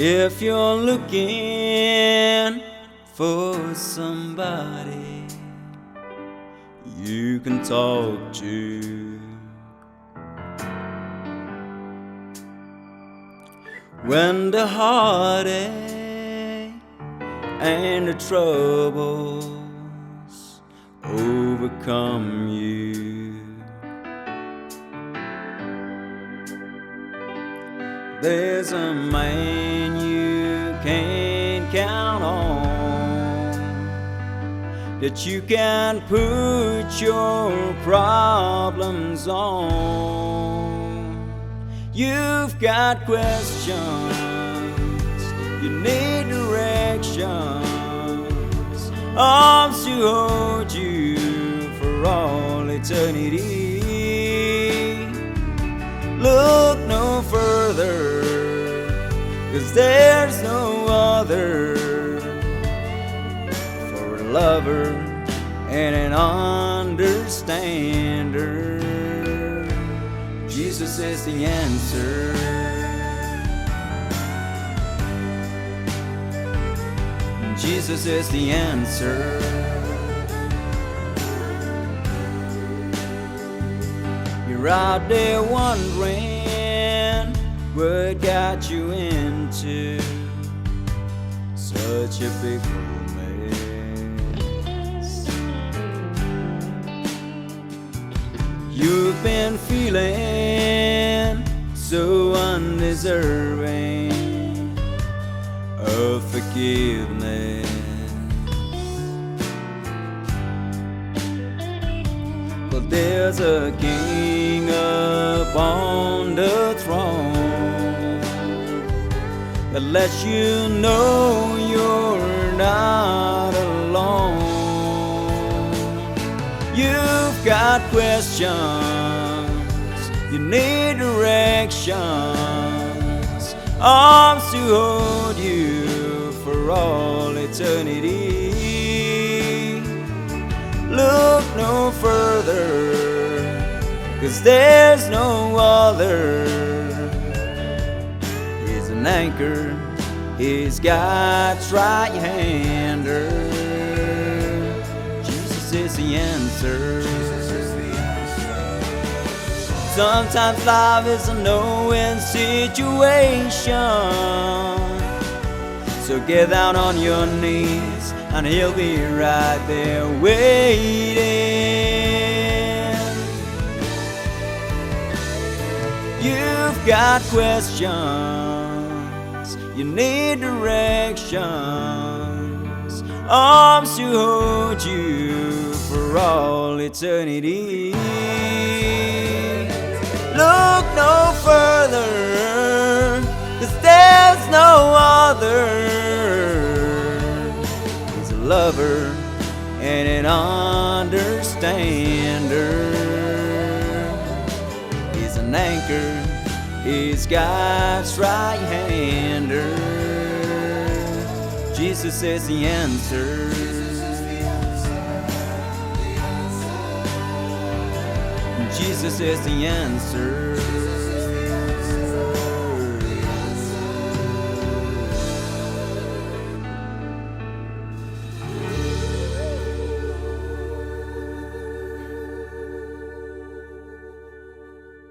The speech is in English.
If you're looking for somebody you can talk to, when the heartache and the troubles overcome you, there's a man you can count on, that you can put your problems on. You've got questions, you need directions, arms to hold you for all eternity. Look no further, 'cause there's no other for a lover and an understander. Jesus is the answer. Jesus is the answer. You're out there wondering what got you into such a big mess. You've been feeling so undeserving of forgiveness. But there's a king upon the throne that lets you know you're not alone. You've got questions, you need directions, arms to hold you for all eternity. Look no further, 'cause there's no other. He's an anchor, he's God's right hander. Jesus is the answer. Sometimes life is a no-win situation, so get down on your knees and he'll be right there waiting. You've got questions, you need directions, arms to hold you for all eternity. Look no further, 'cause there's no other. He's a lover and an understander. He's an anchor, he's God's right hander. Jesus is the answer. Jesus is the answer.